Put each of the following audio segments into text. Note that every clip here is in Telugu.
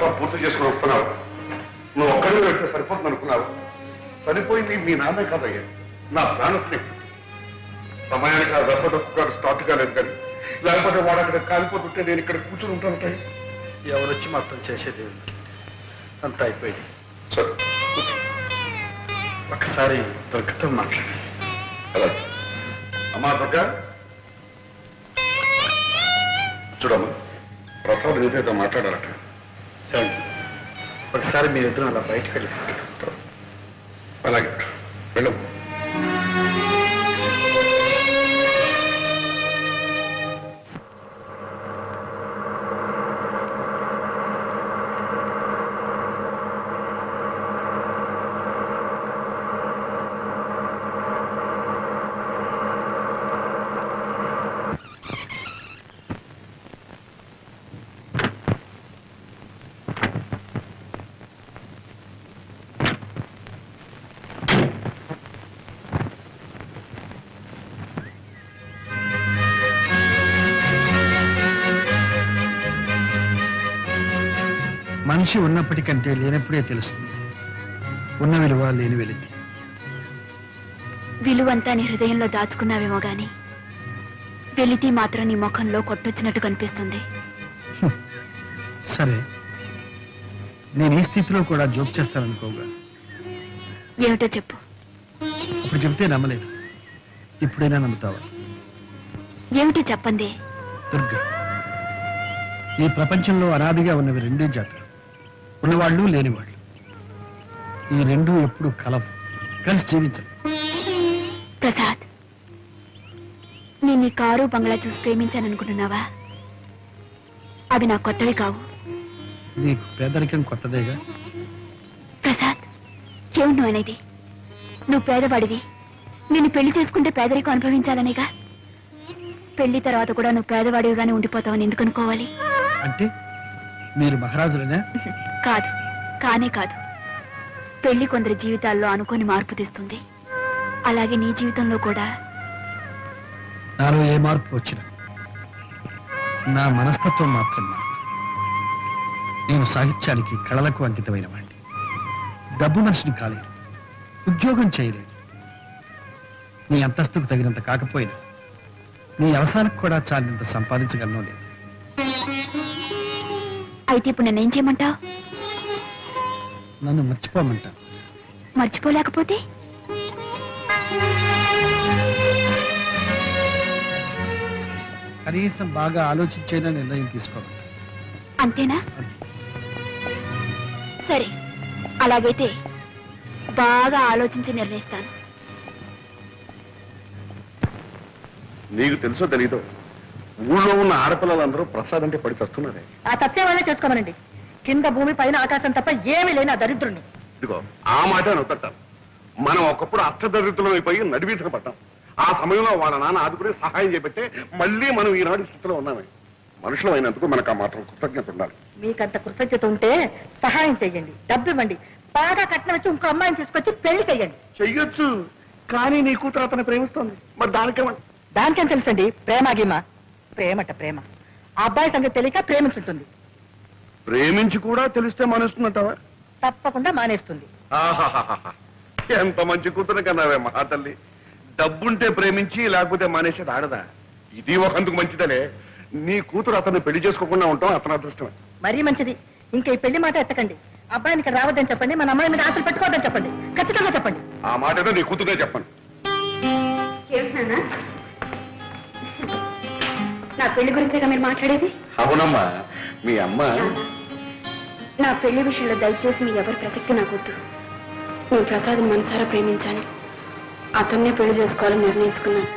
అంతా పూర్తి చేసుకుని వస్తున్నావు. నువ్వు ఒక్కడిని వెళ్తే సరిపోతుంది అనుకున్నావు. సరిపోయింది మీ నాన్నే కాదయ్యా, నా ప్రాణ స్నేహితుడు. సమయానికి ఆ దెబ్బకు గారు స్టార్ట్ కాలేదు కానీ లేకపోతే వాడు అక్కడ కాలిపోతుంటే నేను ఇక్కడ కూర్చుని ఉంటాను. ఎవరొచ్చి మొత్తం చేసేది అంతా అయిపోయింది. సరే కూర్చో. ఒకసారి దుర్గతో మాట్లాడాలి. అలాగే అమ్మా దుర్గా, చూడమ్మా, ప్రసాద్ నీతో మాట్లాడాలట. ఒకసారి మీరిద్దరం అలా బయటకు వెళ్ళి అలాగే వెళ్ళము. మనిషి ఉన్నప్పటికంటే లేనప్పుడే తెలుస్తుంది ఉన్న విలువ లేని వెలితి. విలువంతా నీ హృదయంలో దాచుకున్నావేమో గాని వెలితి మాత్రం నీ ముఖంలో కొట్టొచ్చినట్టు కనిపిస్తుంది. సరే, నేను ఈ స్థితిలో కూడా జోక్ చేస్తాననుకోగా. ఏమిటో చెప్పు. అప్పుడు చెప్తే నమ్మలేదు, ఇప్పుడైనా నమ్ముతావా? ఏమిటో చెప్పండి. దుర్గా, ఈ ప్రపంచంలో అనాదిగా ఉన్నవి రెండే జాతులు, ఉన్నవాళ్ళు లేనివాళ్ళు. ఈ రెండూ ఎప్పుడు కలవు, కలిసి జీవించరు. ప్రసాద్, నేను నీ కారు బంగ్లా చూసి ప్రేమించాననుకుంటున్నావా? అవి నాకు కొత్తవి కావు. నీకు పేదరికం కొత్తదేగా. ప్రసాద్, ఏమిటి నువ్వు అనేది? నువ్వు పేదవాడివి, నిన్ను పెళ్లి చేసుకుంటే పేదరికం అనుభవించాలనేగా. పెళ్లి తర్వాత కూడా నువ్వు పేదవాడివిగానే ఉండిపోతావని ఎందుకు అనుకోవాలి? అంటే మీరు మహారాజులనే? కాదు, కానే కాదు. పెళ్లి కొందరి జీవితాల్లో అనుకోని మార్పు తెస్తుంది. అలాగే నీ జీవితంలో కూడా. నాలో ఏ మార్పు వచ్చినా నా మనస్తత్వం మాత్రం మాత్రం. నేను సాహిత్యానికి, కళలకు అంకితమైన వాడిని. డబ్బు మనిషిని కాలేదు, ఉద్యోగం చేయలేదు. నీ అంతస్తుకు తగినంత కాకపోయినా నీ అవసరానికి కూడా చాలినంత సంపాదించగలను లేదు. అయితే ఇప్పుడు నన్నేం చేయమంటావు? నన్ను మర్చిపోమంటా. మర్చిపోలేకపోతే? కనీసం బాగా ఆలోచించైనా నిర్ణయం తీసుకోవాలి. అంతేనా? సరే, అలాగైతే బాగా ఆలోచించి నిర్ణయిస్తాను. నీకు తెలుసో తెలీదో, ఊళ్ళో ఉన్న ఆడపిల్లలందరూ ప్రసాద్ అంటే పడి చస్తున్నారే. ఆ సత్యమైనా చేసుకోమనండి. కింద భూమి పైన ఆకాశం తప్ప ఏమీ లేని ఆ దరిద్రుణ్ణి. ఇదిగో ఆ మాట నవ్వుతాం. మనం ఒకప్పుడు అష్టదరిద్రులం అయిపోయి నడివీసక పడ్డాం. ఆ సమయంలో వాళ్ళ నాన్న ఆదుకుని సహాయం చేపట్టే మళ్ళీ మనం ఈనాడు స్థితిలో ఉన్నామే. మనుషులు అయినందుకు మనకు ఆ మాత్రం కృతజ్ఞత ఉండాలి. మీకంత కృతజ్ఞత ఉంటే సహాయం చెయ్యండి, డబ్బు ఇవ్వండి, బాగా కట్నం వచ్చి ఇంకో అమ్మాయిని తీసుకొచ్చి పెళ్లి చెయ్యండి. చెయ్యొచ్చు, కానీ నీ కూతురు అతను ప్రేమిస్తోంది. మరి దానికేమంట? దానికేం తెలుసండి? ప్రేమ గీమ. ప్రేమట ప్రేమ. ఆ అబ్బాయి సంగతి తెలియక ప్రేమించుంటుంది. ప్రేమించి కూడా తెలిస్తే మానేస్తుందంటావా? తప్పకుండా మానేస్తుంది. ఆహాహాహా, ఎంత మంచి కూతురు కన్నావే మహాతల్లి. డబ్బుంటే ప్రేమించి లేకపోతే మానేసేది ఆడదా? ఇది ఒకందుకు మంచిదలే. నీ కూతురు అతన్ని పెళ్లి చేసుకోకుండా ఉంటాం అతని అదృష్టమే. మరీ మంచిది. ఇంకా ఈ పెళ్లి మాట ఎత్తకండి. అబ్బాయిని ఇక్కడ రావద్దని చెప్పండి, మన అమ్మాయి మీద ఆశలు పెట్టుకోవద్దని చెప్పండి. ఖచ్చితంగా చెప్పండి. ఆ మాట ఏదో నీ కూతురే చెప్పండి. నా పెళ్లి గురించేగా మీరు మాట్లాడేది? అవునమ్మా, మీ అమ్మ. నా పెళ్లి విషయంలో దయచేసి మీ ఎవరి ప్రసక్తి నాకొద్దు. నేను ప్రసాద్ మనసారా ప్రేమించాను, అతన్నే పెళ్లి చేసుకోవాలని నిర్ణయించుకున్నాను.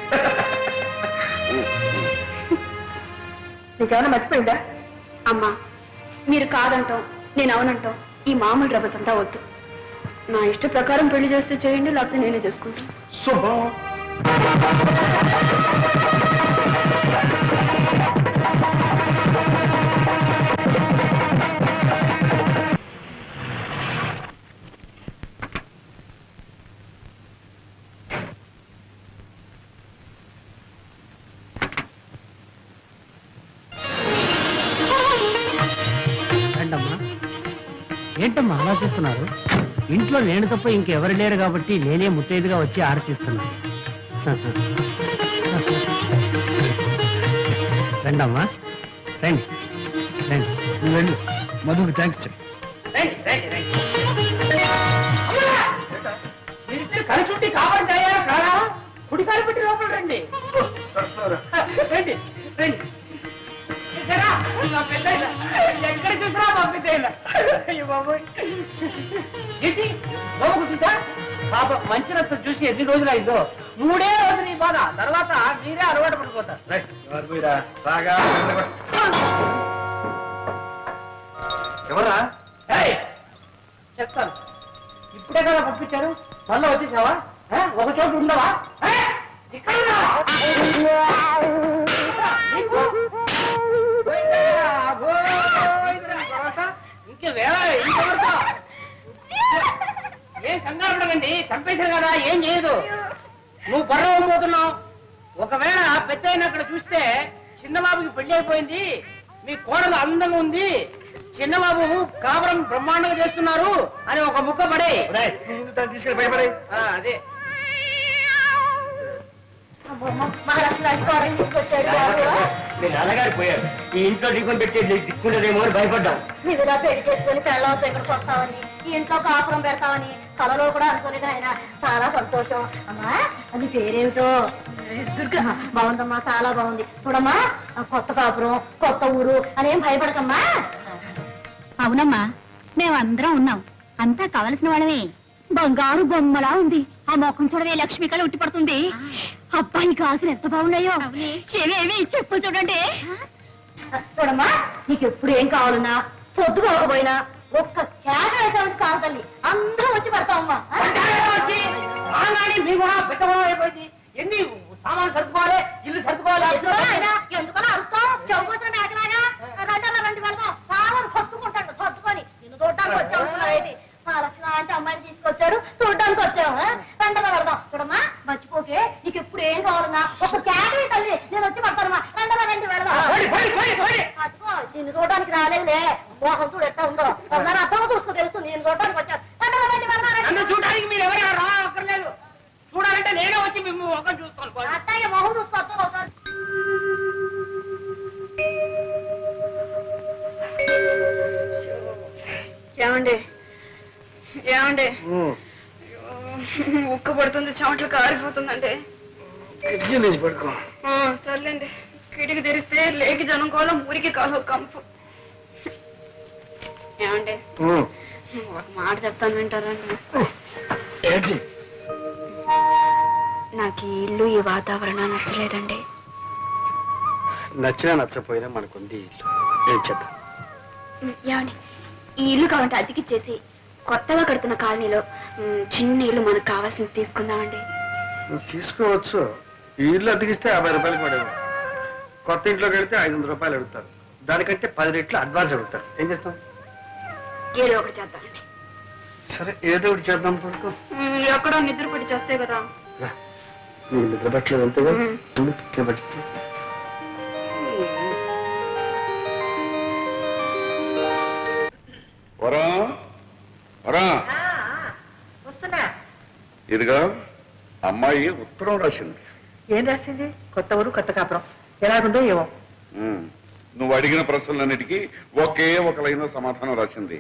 నీకేమైనా మర్చిపోయిందా? అమ్మా, మీరు కాదంటాం, నేను అవునంటాం, ఈ మామూలు రభసంతా వద్దు. నా ఇష్ట ప్రకారం పెళ్లి చేస్తే చేయండి, లేకపోతే నేనే చేసుకుంటాను. శుభం. రండమ్మా. ఏంటమ్మా అలా చూస్తున్నారు? ఇంట్లో నేను తప్ప ఇంకెవరు లేరు కాబట్టి నేనే ముత్తైదుగా వచ్చి ఆరతిస్తున్నాను. రండమ్మా, రండి రండి. నువ్వు వెళ్ళు, మధుకి థ్యాంక్స్ చెప్పు. కలిసి కాపాడాయా కారా? కుడికాలు పెట్టి లోపల రండి. రండి రండి. ఎక్కడ చూసినా పంపితేలా చూసా పాప మంచి రక్తం చూసి ఎన్ని రోజులు అయిందో. 3 రోజులు ఈ బాధ, తర్వాత మీరే అలవాటు పడిపోతారు. ఎవరా? చెప్తాను. ఇప్పుడే కదా పంపించారు, మళ్ళీ వచ్చేసావా? ఒక చోటు ఉండవా? ఇక్కడ ఇంకెవరితో ఏం కంగారు ఉండకండి, చంపేశారు కదా, ఏం చేయదు. నువ్వు బర్ర పోతున్నావు. ఒకవేళ పెద్ద అక్కడ చూస్తే చిన్నబాబుకి పెళ్లి అయిపోయింది, మీ కోడలు అందంగా ఉంది, చిన్నబాబు కాపురం బ్రహ్మాండంగా చేస్తున్నారు అని ఒక ముక్క పడే తీసుకెళ్ళి భయపడే. అదే మీ నాన్నగారు పోయారు, ఈ ఇంట్లో దిక్కుని పెట్టి దిక్కుంటదేమో అని భయపడ్డాం. నువ్వులా పెళ్లి చేసుకుని పెళ్ళవతో ఇక్కడికి వస్తావని, ఈ ఇంట్లో కాపురం పెడతావని కలలో కూడా అనుకోలేదు ఆయన. చాలా సంతోషం. అమ్మా అది పేరేమిటో? దుర్గా. బాగుందమ్మా, చాలా బాగుంది. చూడమ్మా, కొత్త కాపురం, కొత్త ఊరు అనేం భయపడకమ్మా. అవునమ్మా, మేమందరం ఉన్నాం, అంతా కావలసిన వాళ్ళమే. బంగారు బొమ్మలా ఉంది. ఆ మొఖం చూడవే, లక్ష్మి కళ ఉట్టి పడుతుంది. అబ్బాయి గాజులు ఎంత బాగున్నాయో. ఏమేమి చెప్పు చూడండి. చూడమ్మా, నీకు ఎప్పుడు ఏం కావాలన్నా, పొద్దు కాకపోయినా ఒక్క చేట వేసామంటే కాదు తల్లి, అందరం వచ్చి పడతామమ్మా. అయిపోయింది. ఎన్ని సామాన్లు సర్దుకోవాలి, ఇల్లు సర్దుకోవాలి. ఎందుకలా అరుస్తావు? చెవుపోతున్న మేకలాగా రండి వెళ్దాం. చాలా సర్దుకుంటాడు, సర్దుకొని నిన్ను చూడడానికి వచ్చావు. అంటే అమ్మాయిని తీసుకొచ్చాడు, చూడడానికి వచ్చాము. రండలా పెడదాం. చూడమ్మా, మర్చిపోకే, నీకు ఎప్పుడు ఏం కావాలన్నా ఒక క్యాటరీ తల్లి, నేను వచ్చి పడతానమ్మా. రండలా రండి వెళ్దాం. అదిగో నిన్ను చూడడానికి రాలేదులే, మోహం చూడు ఎట్లా ఉందో. అన్నారు అర్థం చూసుకో, తెలుసు నేను చూడడానికి వచ్చాను. రండలా రండి వెళ్దాం. చూడడానికి మీరు ఎవరైనా రాక్కర్లేదు, చూడాలంటే నేనే వచ్చి మేము ఒక చూసుకోవాలి. అత్తయ్య మొహం చూసుకో. ఏమండి ఏమండి, ఉక్క పడుతుంది, చెమట్లు కారిపోతుందండి. పడుకో. సర్లేండి, కిటికీ తెరిస్తే లేకి జనం కోలం, ఊరికి కాలు కంపు. ఏమండి, ఒక మాట చెప్తాను, వింటారండి? నాకు ఈ ఇల్లు, ఈ వాతావరణం నచ్చలేదండి. నచ్చినా నచ్చపోయినా మనకుంది ఇల్లు, ఏం చేద్దాం? ఏమండి, ఈ ఇల్లు కావాలంటే అతికిచ్చేసి కొత్తగా కడుతున్న కాలనీలో చిన్న ఇల్లు మనకు కావాల్సింది తీసుకుందామండి. నువ్వు తీసుకోవచ్చు. ఈ ఇల్లు అతికిస్తే 50 రూపాయలు పడేది. కొత్త ఇంట్లోకి వెళ్తే 500 రూపాయలు అడుగుతారు. దానికంటే 10 రెట్లు అడ్వాన్స్ అడుగుతారు. ఏం చేస్తాం? ఏదో ఒకటి చేద్దామండి. సరే, ఏదో ఒకటి చేద్దాం. పడుకో. ఎక్కడో నిద్ర పడి చేస్తే కదా. నీకు నిద్ర పట్టలేదు అంతేగా? పట్టిస్తే వస్తున్నా. ఇదిగా అమ్మాయి ఉత్తరం రాసింది. ఏం రాసింది? కొత్త ఊరు, కొత్త కాపురం, ఎలాగుందో ఏమో. నువ్వు అడిగిన ప్రశ్నలన్నిటికీ ఒకే ఒక లైన్ సమాధానం రాసింది.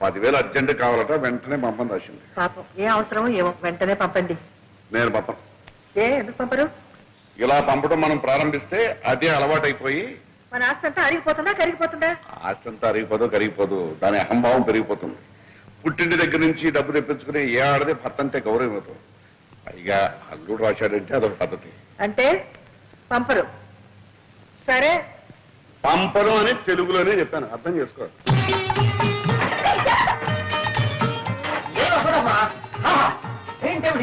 10,000 అర్జెంట్ కావాలట, వెంటనే పంపని రాసింది. పాపం, ఏ అవసరమో ఏమో, వెంటనే పంపండి. నేను పంపను. ఎందుకు పంపరు? ఇలా పంపడం మనం ప్రారంభిస్తే అదే అలవాటైపోయి మన ఆస్తి అంతా అరిగిపోతుందా, కరిగిపోతుందా? ఆస్తి అంతా అరిగిపోదు, కరిగిపోదు, దాని అహంభావం పెరిగిపోతుంది. పుట్టింటి దగ్గర నుంచి డబ్బు తెప్పించుకుని ఏ ఆడదే భర్త అంటే గౌరవం అవుతుంది. పైగా అల్లుడు రాశాడంటే అదొక పద్ధతి. అంటే పంపరు. సరే, పంపరు అని తెలుగులోనే చెప్పాను, అర్థం చేసుకో.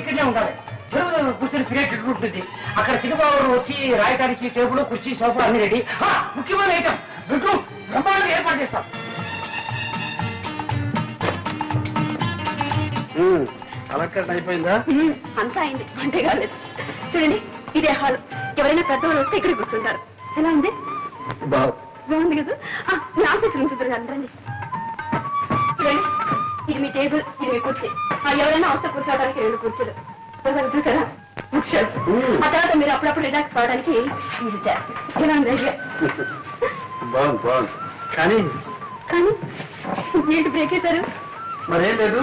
ఇక్కడే ఉండాలి, కూర్చొని క్రియేట్ ఉంటుంది. అక్కడ సినిమాలు వచ్చి రాయడానికి టేబుల్, కుర్చీ, సోఫా అన్ని రెడీ. ముఖ్యమైన ఐటమ్ బెడ్రూమ్ బ్రహ్మాండంగా ఏర్పాటు చేస్తాం. అలక్కట్ అయిపోయిందా? అంతా అయింది, అంటే కాలేదు. చూడండి, ఇదే హాల్. ఎవరైనా పెద్దవాళ్ళు వస్తే ఇక్కడ కూర్చుంటారు. ఎలా ఉంది? బాగుంది కదా. నా ఆఫీస్ రూమ్ చూద్దరు కానీ రండి. చూడండి, ఇది మీ టేబుల్, ఇది మీ కుర్చీ. ఎవరైనా వస్తే కూర్చోవడానికి 2 కుర్చీలు. చూసారా, బుక్ షెల్ఫ్. ఆ తర్వాత మీరు అప్పుడప్పుడు రిలాక్స్ కావడానికి ఇది చేయాలి. బాగుంది బాగుంది. కానీ కానీ ఏంటి బ్రేక్ చేశారు? మరేం లేదు,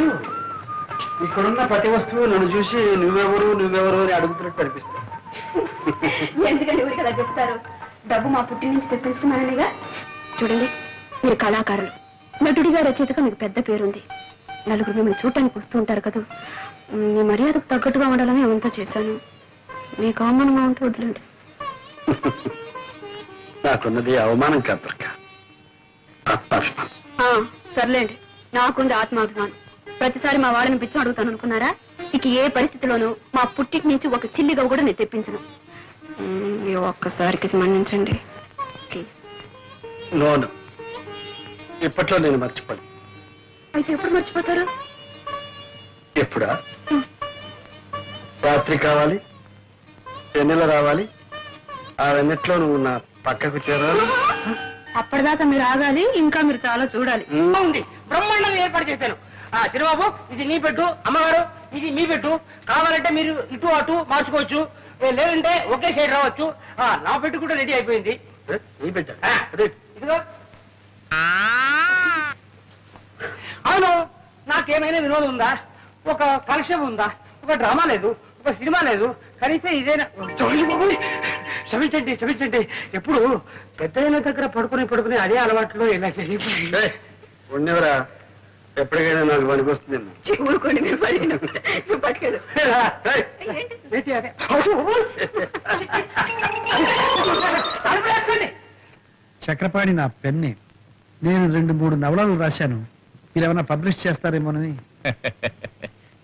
ఇక్కడున్న ప్రతి వస్తువు నన్ను చూసి నువ్వెవరు నువ్వెవరు అని అడుగుతున్నట్టు అనిపిస్తుంది. ఎందుకండి ఊరికి అలా చెప్తారు? డబ్బు మా పుట్టి నుంచి తెప్పించుకున్నాననిగా. చూడండి, మీరు కళాకారులు, నటుడిగా రచయితగా మీకు పెద్ద పేరుంది. నలుగురు మిమ్మల్ని చూడటానికి వస్తూ ఉంటారు కదా. మీ మర్యాదకు తగ్గట్టుగా ఉండాలని అవంతా చేశాను. మీకు అవమానంగా ఉంటే వదిలేండి. నాకున్నది అవమానం కాదు దుర్గ, ఆత్మాభిమానం. సర్లేండి, నాకుంది ఆత్మాభిమానం. ప్రతిసారి మా వాళ్ళని పిచ్చం అడుగుతాను అనుకున్నారా? ఇక ఏ పరిస్థితిలోనూ మా పుట్టికి నుంచి ఒక చిల్లిగా కూడా నేను తెప్పించను. ఈ ఒక్కసారికి మన్నించండి ప్లీజ్. నోను, ఇప్పట్లో నేను మర్చిపోను. అయితే ఎప్పుడు మర్చిపోతారు? ఎప్పుడా? రాత్రి కావాలి, వెన్నెల రావాలి, ఆ వెన్నెట్లో నువ్వు నా పక్కకు చేరాలి. అప్పటిదాకా మీరు ఆగాలి, ఇంకా మీరు చాలా చూడాలి. ఉంది, బ్రహ్మాండంగా ఏర్పాటు చేశాను. చిరుబాబు, ఇది నీ పెట్టు, అమ్మగారు ఇది మీ పెట్టు. కావాలంటే మీరు ఇటు అటు మార్చుకోవచ్చు, లేదంటే ఒకే సైడ్ రావచ్చు. నా పెట్టు కూడా రెడీ అయిపోయింది. నీ బిడ్డ ఇదిగో. అవును, నాకేమైనా వినోదం ఉందా? ఒక కాలక్షేపం ఉందా? ఒక డ్రామా లేదు, ఒక సినిమా లేదు, కనీసం ఇదేనా? క్షమించండి క్షమించండి. ఎప్పుడు పెద్దయిన దగ్గర పడుకుని అదే అలవాట్లో ఇలా జరిగిపోయింది. ఉండేవరా, ఎప్పటికైనా నాకు పనికొస్తుందేమో. ఊరుకోండి, మీరు పట్టుకెళ్ళు. ఏంటి అదే? చక్రపాణి నా పెన్ని. నేను 2-3 నవలలు రాశాను, మీరేమైనా పబ్లిష్ చేస్తారేమోనని.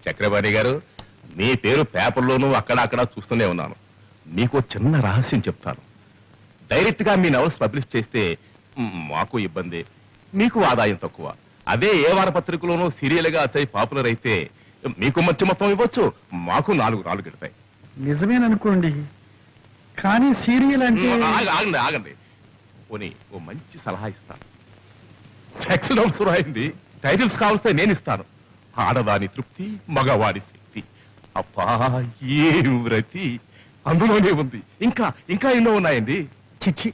చక్రపాణి గారు, మీ పేరు పేపర్లోనూ అక్కడ చూస్తూనే ఉన్నాను. మీకు చిన్న రహస్యం చెప్తాను. డైరెక్ట్ గా మీ నవల్స్ పబ్లిష్ చేస్తే మాకు ఇబ్బంది, మీకు ఆదాయం తక్కువ. అదే ఏ వారపత్రికలోనూ సీరియల్ గా వచ్చాయి పాపులర్ అయితే మీకు మంచి మొత్తం ఇవ్వచ్చు, మాకు 4 రాళ్ళు గిడతాయి. నిజమేననుకోండి, కానీ సీరియల్ అంటే ఆగండి ఆగండి, పోనీ ఓ మంచి సలహా ఇస్తాను. సెక్స్ నోట్స్ రాయింది, టైటిల్స్ కావస్తే నేను ఇస్తాను. ఆడదాని తృప్తి, మగవాడి శక్తి. అబ్బా, ఏ వ్రతి అందులోనే ఉంది. ఇంకా ఇంకా ఎన్నో ఉన్నాయండి. చిచ్చి,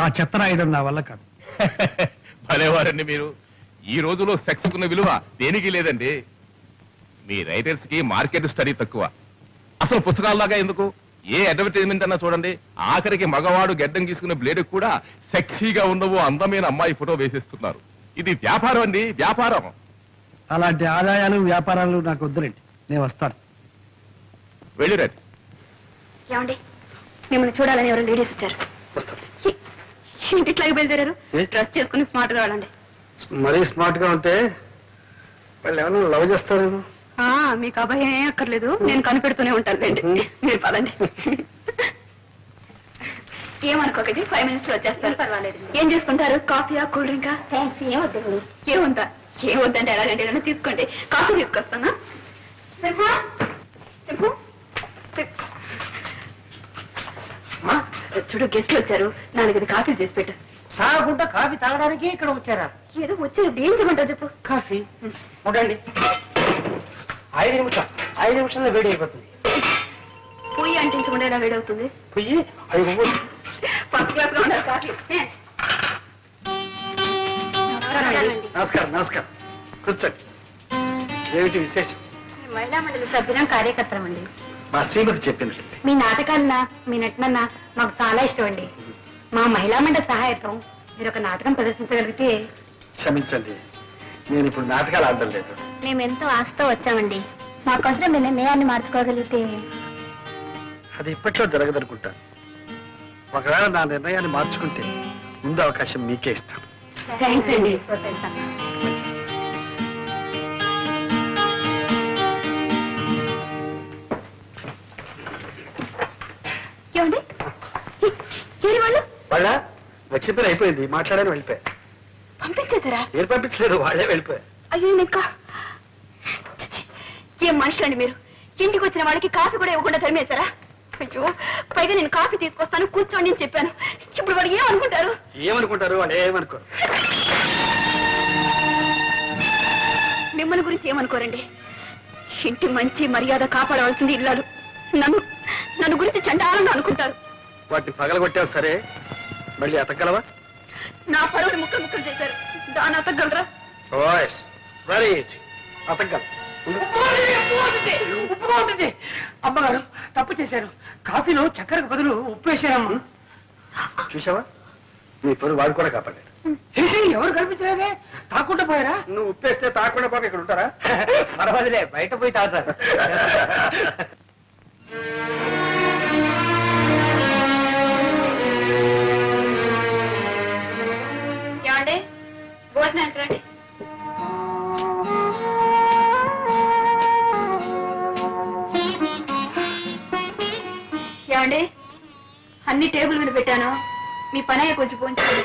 ఆ చెత్త రాయడం నా వల్ల కాదు. భలేవారండి మీరు. ఈ రోజులో సెక్స్ కున్న విలువ దేనికి లేదండి. మీ రైటర్స్ కి మార్కెట్ స్టడీ తక్కువ. అసలు పుస్తకాల్లాగా ఎందుకు, ఏ అడ్వర్టైజ్మెంట్ అన్నా చూడండి, ఆఖరికి మగవాడు గెడ్డం గీసుకునే బ్లేడ్ కూడా సెక్సీగా ఉండవు అందమైన అమ్మాయి ఫోటో వేసేస్తున్నారు. ఇది వ్యాపారం అండి, వ్యాపారం. అలాంటి ఆదాయాలు వ్యాపారాలు నాకు వద్దులేండి, నేను వస్తాను. వెళ్ళిరండి. ఏమండి, మిమ్మల్ని చూడాలని ఎవరు లేడీస్ వచ్చారు. ఇంటిట్లాగే బయలుదేరారు. డ్రెస్ చేసుకుని స్మార్ట్ గా వెళ్ళండి. మరీ స్మార్ట్ గా ఉంటే వాళ్ళు ఏమైనా లవ్ చేస్తారేమో. మీకు అభయం ఏం అక్కర్లేదు, నేను కనిపెడుతూనే ఉంటాను లేండి. మీరు పదండి. ఏమనుకోకండి, 5 minutes లో వచ్చేస్తారు. పర్వాలేదు. ఏం చేసుకుంటారు? కాఫీయా, కూల్ డ్రింకా? థ్యాంక్స్, ఏమొద్దండి. ఏముందా? ఏమొద్దంటే ఎలాగంటే ఏదైనా తీసుకోండి. కాఫీ తీసుకొస్తానా? సింహ, సింహు, చూడు, గెస్ట్లు వచ్చారు. 4 కాఫీ చేసి పెట్టు. తాగకుండా కాఫీ తాగడానికి ఇక్కడ వచ్చారా? ఏదో వచ్చారు, ఏం చేయమంటావు చెప్పు. కాఫీ ఉండండి. 5 నిమిషాల్లో వేడి అయిపోతుంది. పొయ్యి అంటించకుండా ఎలా వేడవుతుంది? పొయ్యి 5 ఫస్ట్ క్లాస్ లో ఉండాలి కాఫీ. నమస్కారం నమస్కారం, కూర్చోండి. ఏమిటి విశేషం? మహిళా మండలి సభ్యులం, కార్యకర్తలం అండి. మా శ్రీమతి చెప్పింది. మీ నాటకాలన్నా మీ నటనన్నా మాకు చాలా ఇష్టం అండి. మా మహిళా మండలి సహాయకం మీరు ఒక నాటకం ప్రదర్శించగలిగితే. క్షమించండి, నేను ఇప్పుడు నాటకాలు ఆడడం లేదు. మేమెంతో ఆశతో వచ్చామండి. మాకోసం మీ నిర్ణయాన్ని మార్చుకోగలిగితే. అది ఇప్పట్లో జరగదనుకుంటాను. ఒకవేళ నా నిర్ణయాన్ని మార్చుకుంటే ముందు అవకాశం మీకే ఇస్తాను. థ్యాంక్స్ అండి. ఏమండి, ఏరి వాళ్ళు వాళ్ళ వచ్చిన పని అయిపోయింది, మాట్లాడని వెళ్ళిపోయా. పంపించేశారా? ఏం పంపించలేదు, వాళ్ళే వెళ్ళిపోయా. అయ్యో, ఇంకా ఏం మనుషులండి మీరు? ఇంటికి వచ్చిన వాళ్ళకి కాఫీ కూడా ఇవ్వకుండా తరిమేశారా? అయ్యో, పైగా నేను కాఫీ తీసుకొస్తాను, కూర్చోండి అని చెప్పాను. ఇప్పుడు వాడు ఏమనుకుంటారు? ఏమనుకుంటారు? వాళ్ళు ఏమనుకోరు. మిమ్మల్ని గురించి ఏమనుకోరండి. ఇంటి మంచి మర్యాద కాపాడవలసింది ఇల్లాలు. నన్ను గురించి చండాలంగా అనుకుంటారు. వాటిని పగలగొట్టావు సరే, మళ్ళీ అతగలవా? నా పరువుని ముక్కలు ముక్కలు చేశారు, దాన్ని అతగలరా? Very easy, అతగల. ఉప్పుగా ఉంటుంది. అమ్మగారు తప్పు చేశారు. కాఫీలో చక్కెరకు బదులు ఉప్పు వేశారమ్మా. చూసావా, నీ పరువు వాడు కూడా కాపాడాడు. ఎవరు కనిపించలేదే, తాకుండా పోయారా? నువ్వు ఉప్పేస్తే తాకుండా పోక ఇక్కడ ఉంటారా? పర్వాలేదే, బయట పోయి తాగుతారు. ఏమండి, భోజనం రండి. ఏమండి, అన్ని టేబుల్ మీద పెట్టాను, మీ పని అయ్యే కొంచెం పోంచుకోండి.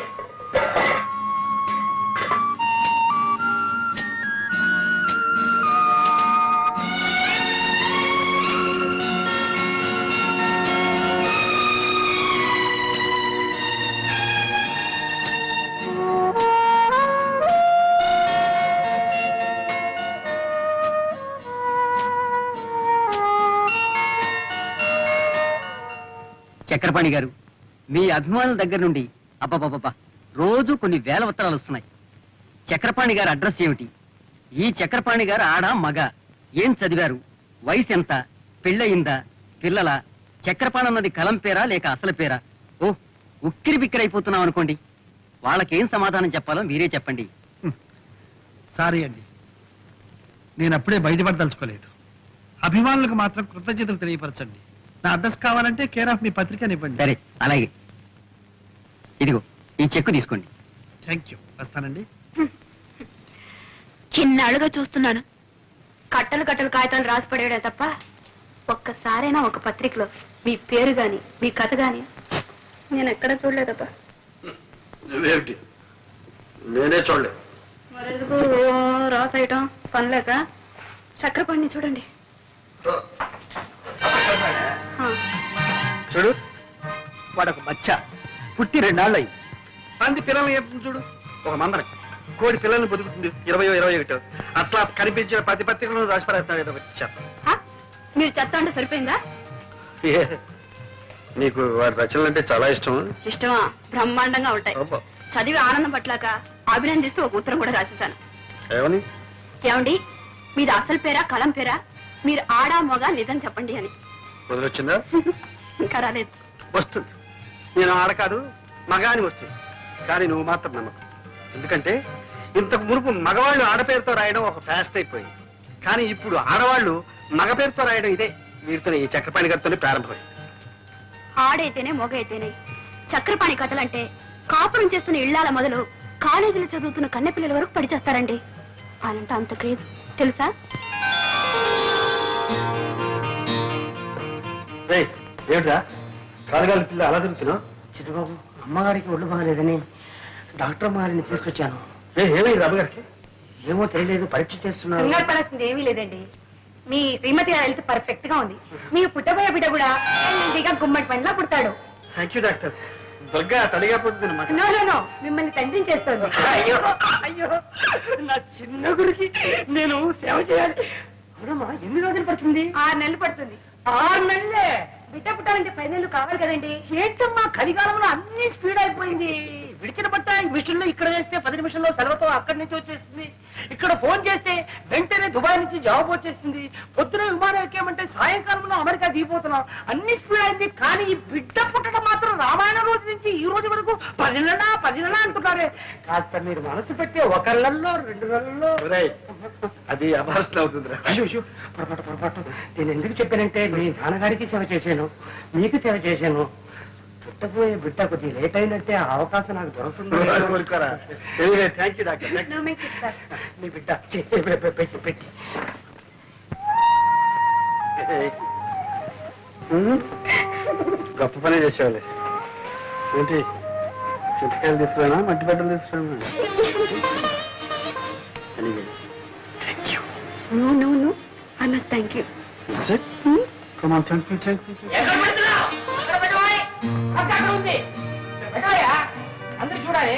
చక్రపాణి గారు, మీ అభిమానుల దగ్గర నుండి అబ్బబ్బబ్బా రోజు కొన్ని వేల ఉత్తరాలు వస్తున్నాయి. చక్రపాణి గారి అడ్రస్ ఏమిటి? ఈ చక్రపాణి గారు ఆడ మగ, ఏం చదివారు, వయసు ఎంత, పెళ్ళయిందా, పిల్లల, చక్రపాణి అన్నది కలం పేరా లేక అసలు పేరా? ఓ ఉక్కిరి బిక్కిరి అయిపోతున్నాం అనుకోండి. వాళ్ళకేం సమాధానం చెప్పాలో మీరే చెప్పండి. సారీ అండి, నేను అప్పుడే బయటపడదలుచుకోలేదు. అభిమానులకు మాత్రం కృతజ్ఞతలు తెలియపరచండి. నా అడ్రస్ కావాలంటే కేర్ ఆఫ్ మీ పత్రికనివ్వండి. సరే, అలాగే. ఇదిగో ఈ చెక్కు తీసుకోండి. థ్యాంక్ యూ, వస్తానండి. చిన్నాళ్ళుగా చూస్తున్నాను, కట్టలు కట్టలు కాగితాలు రాసి పడేయడే తప్ప ఒక్కసారైనా ఒక పత్రికలో మీ పేరు గాని మీ కథ గాని నేను ఎక్కడ చూడలేదబ్బా. నువ్వేమిటి, నేనే చూడలేదు. మరెందుకు రాసేయటం పనిలేక? చక్రపాణిని చూడండి. చూడు, వాడొక మచ్చ పుట్టి 2 నాళ్ళు అయింది. మంది పిల్లల్ని చెప్తుంది చూడు, ఒక మందన కోడి పిల్లల్ని బతుకుతుంది 20-21 అట్లా కనిపించిన ప్రతి పత్రికలను రాసి పడేస్తాడు ఏదో చెత్త. మీరు చెత్త అంటే సరిపోయిందా? నీకు వాడి రచనలు అంటే చాలా ఇష్టం. ఇష్టమా? బ్రహ్మాండంగా ఉంటాయి. చదివి ఆనందం పట్లాక అభినందిస్తూ ఒక ఉత్తరం కూడా రాసేశాను. ఏమని? ఏమండి, మీది అసలు పేరా కలం పేరా, మీరు ఆడా మగ నిజం చెప్పండి అని. వదిలొచ్చిందా? ఇంకా రాలేదు. వస్తుంది. నేను ఆడ కాదు మగ అని వస్తుంది, కానీ నువ్వు మాత్రం నమ్మకం. ఎందుకంటే ఇంతకు మునుపు మగవాళ్ళు ఆడపేరుతో రాయడం ఒక ఫ్యాషన్ అయిపోయింది, కానీ ఇప్పుడు ఆడవాళ్ళు మగ పేరుతో రాయడం ఇదే వీరితో ఈ చక్రపాణి గారితోనే ప్రారంభమైంది. ఆడైతేనే మొగ అయితేనే చక్రపాణి కథలంటే కాపురం చేస్తున్న ఇళ్లాల మొదలు కాలేజీలో చదువుతున్న కన్నెపిల్లల వరకు పడిచేస్తారండి. అనంటే అంత క్రేజ్ తెలుసా? ఏమిట్రా కాలుగాలి పిల్ల అలా తిరుగుతున్నావు? చిట్టుబాబు, అమ్మగారికి ఒళ్ళు బాగలేదని డాక్టర్ అమ్మగారిని తీసుకొచ్చాను. ఏమైంది అమ్మగారికి? ఏమో తెలియలేదు, పరీక్ష చేస్తున్నారు. కంగారు పడాల్సింది ఏమీ లేదండి. మీ శ్రీమతి హెల్త్ పర్ఫెక్ట్ గా ఉంది. మీకు పుట్టబోయే బిడ్డ కూడా హెల్తీగా గుమ్మడి పండ్లా పుడతాడు. Thank you doctor. దుర్గా తడిగా పోతుంది అన్నమాట. నో, మిమ్మల్ని తండ్రిని చేస్తుంది. అయ్యో అయ్యో, నా చిన్న గురికి నేను సేవ చేయాలి. అవునమ్మా, ఎన్ని రోజులు పడుతుంది? 6 నెలలు పడుతుంది. 6 నెలలే? బిడ్డ పుట్టాలంటే 10 నెలలు కావాలి కదండి. ఏంటమ్మా, కలికాలంలో అన్ని స్పీడ్ అయిపోయింది. విడిచిన బట్ట ఈ మిషన్ లో ఇక్కడ వేస్తే 10 నిమిషంలో సెలవుతో అక్కడి నుంచి వచ్చేస్తుంది. ఇక్కడ ఫోన్ చేస్తే వెంటనే దుబాయ్ నుంచి జవాబు వచ్చేస్తుంది. పొద్దున విమానం ఎక్కామంటే సాయంకాలంలో అమెరికా దిగిపోతున్నాం. అన్ని స్పీడ్ అయింది, కానీ ఈ బిడ్డ పుట్టడం మాత్రం రామాయణ రోజు నుంచి ఈ రోజు వరకు 10 నెలలా అంటున్నారే. కాస్త మీరు మనసు పెట్టి 1 నెలలో 2 నెలల్లో. అది అభాసన అవుతుందిరా. అయ్యో, పొరపాటు. నేను ఎందుకు చెప్పానంటే, మీ నాన్నగారికి సేవ చేశాను, మీకు సేవ చేశాను. పుట్టబోయే బిడ్డ కొద్ది లేట్ అయినట్టే ఆ అవకాశం నాకు దొరుకుతుంది. Thank you doctor. నీ బిడ్డ పెట్టి గొప్ప పని చేసేవాళ్ళే. ఏంటి, చింతకాయలు తీసుకురానా మట్టి బట్టలు తీసుకురానా? No. I must thank you. Is it? Come on, thank you. అందరు చూడాలి.